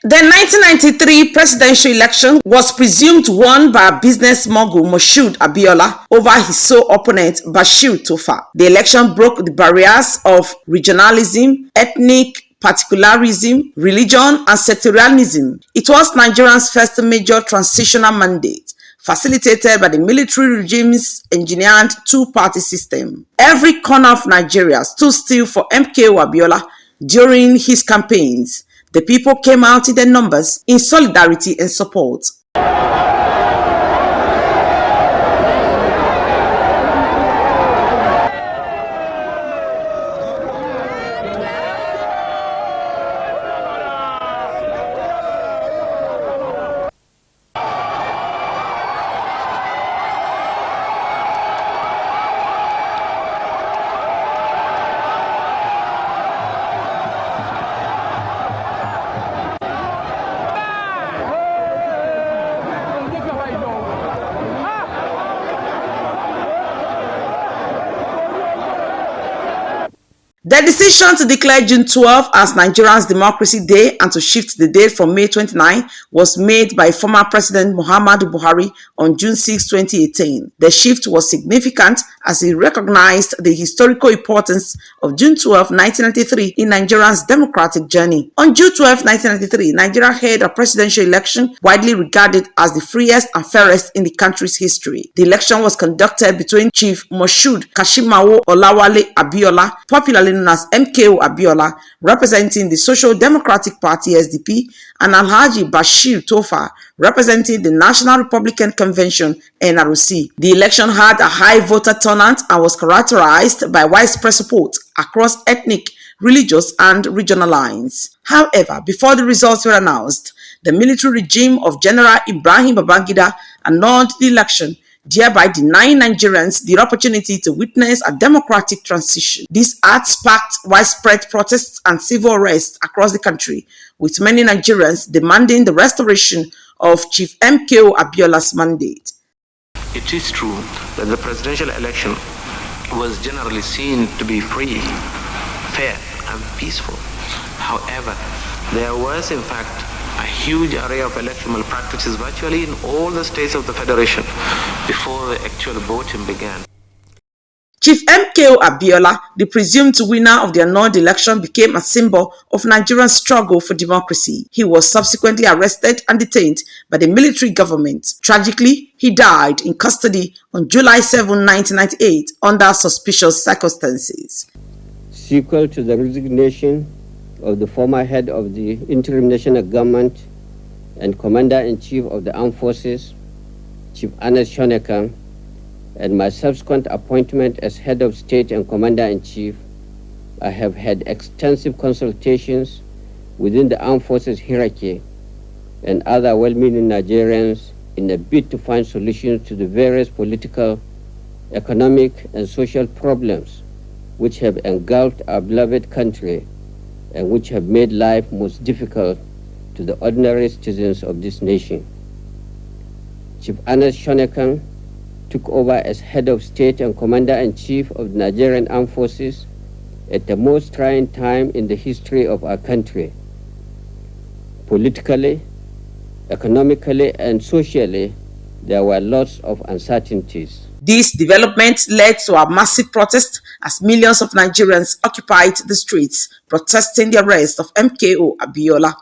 The 1993 presidential election was presumed won by business mogul Moshood Abiola over his sole opponent Bashir Tofa. The election broke the barriers of regionalism, ethnic particularism, religion, and sectarianism. It was Nigeria's first major transitional mandate, facilitated by the military regime's engineered two-party system. Every corner of Nigeria stood still for MKO Abiola during his campaigns. The people came out in their numbers in solidarity and support. The decision to declare June 12 as Nigeria's Democracy Day and to shift the date from May 29 was made by former President Muhammadu Buhari on June 6, 2018. The shift was significant as he recognized the historical importance of June 12, 1993 in Nigeria's democratic journey. On June 12, 1993, Nigeria held a presidential election widely regarded as the freest and fairest in the country's history. The election was conducted between Chief Moshood Kashimawo Olawale Abiola, popularly known as MKO Abiola, representing the Social Democratic Party SDP, and Alhaji Bashir Tofa, representing the National Republican Convention NRC. The election had a high voter turnout and was characterized by widespread support across ethnic, religious, and regional lines. However, before the results were announced, the military regime of General Ibrahim Babangida annulled the election, thereby denying Nigerians the opportunity to witness a democratic transition. This act sparked widespread protests and civil unrest across the country, with many Nigerians demanding the restoration of Chief MKO Abiola's mandate. It is true that the presidential election was generally seen to be free, fair, and peaceful. However, there was in fact a huge array of electoral malpractices virtually in all the states of the Federation before the actual voting began. Chief MKO Abiola, the presumed winner of the annulled election, became a symbol of Nigeria's struggle for democracy. He was subsequently arrested and detained by the military government. Tragically, he died in custody on July 7, 1998, under suspicious circumstances. Sequel to the resignation of the former head of the interim national government and commander-in-chief of the armed forces, Chief Ernest Shonekan, and my subsequent appointment as head of state and commander-in-chief, I have had extensive consultations within the armed forces hierarchy and other well-meaning Nigerians in a bid to find solutions to the various political, economic, and social problems which have engulfed our beloved country and which have made life most difficult to the ordinary citizens of this nation. Chief Ernest Shonekan took over as head of state and commander-in-chief of the Nigerian Armed Forces at the most trying time in the history of our country. Politically, economically, and socially, there were lots of uncertainties. This development led to a massive protest as millions of Nigerians occupied the streets protesting the arrest of MKO Abiola.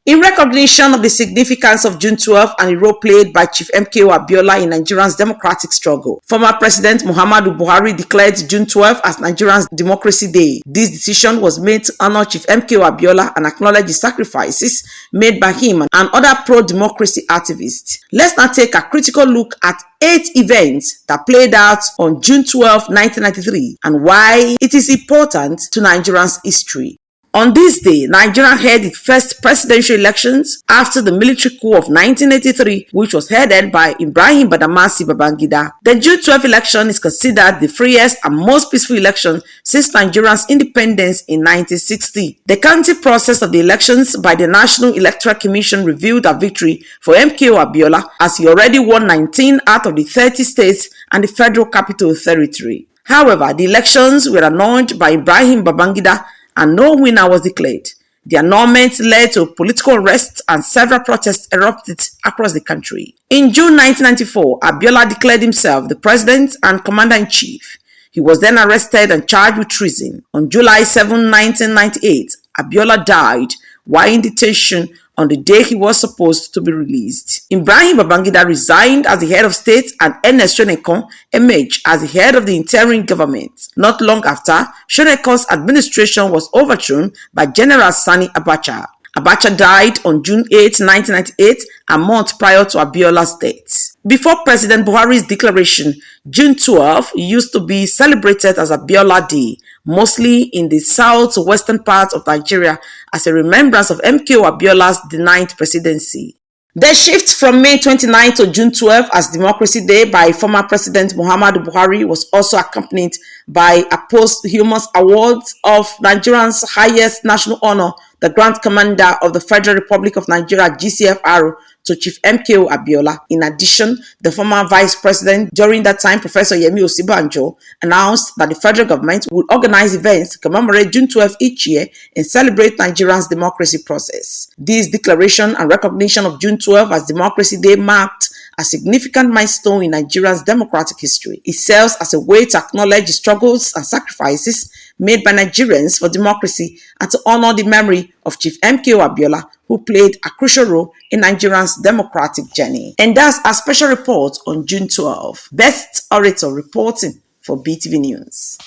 In recognition of the significance of June 12 and the role played by Chief MKO Abiola in Nigeria's democratic struggle, former President Muhammadu Buhari declared June 12 as Nigeria's Democracy Day. This decision was made to honor Chief MKO Abiola and acknowledge the sacrifices made by him and other pro-democracy activists. Let's now take a critical look at 8 events that played out on June 12, 1993 and why it is important to Nigeria's history. On this day, Nigeria held its first presidential elections after the military coup of 1983, which was headed by Ibrahim Badamasi Babangida. The June 12 election is considered the freest and most peaceful election since Nigeria's independence in 1960. The counting process of the elections by the National Electoral Commission revealed a victory for MKO Abiola, as he already won 19 out of the 30 states and the Federal Capital Territory. However, the elections were annulled by Ibrahim Babangida and no winner was declared. The annulment led to political unrest and several protests erupted across the country. In June 1994, Abiola declared himself the president and commander-in-chief. He was then arrested and charged with treason. On July 7, 1998, Abiola died while in detention on the day he was supposed to be released. Ibrahim Babangida resigned as the head of state and Ernest Shonekan emerged as the head of the interim government. Not long after, Shonekan's administration was overthrown by General Sani Abacha. Abacha died on June 8, 1998, a month prior to Abiola's death. Before President Buhari's declaration, June 12 used to be celebrated as Abiola Day, mostly in the southwestern part of Nigeria, as a remembrance of MKO Abiola's denied presidency. The shift from May 29 to June 12 as Democracy Day by former President Muhammadu Buhari was also accompanied by a posthumous award of Nigeria's highest national honor, the Grand Commander of the Federal Republic of Nigeria (GCFR) to Chief MKO Abiola. In addition, the former Vice President during that time, Professor Yemi Osibanjo, announced that the federal government would organize events to commemorate June 12 each year and celebrate Nigeria's democracy process. This declaration and recognition of June 12 as Democracy Day marked a significant milestone in Nigeria's democratic history. It serves as a way to acknowledge the struggles and sacrifices made by Nigerians for democracy and to honor the memory of Chief MKO Abiola, who played a crucial role in Nigeria's democratic journey. And that's our special report on June 12. Best Orator reporting for BTV News.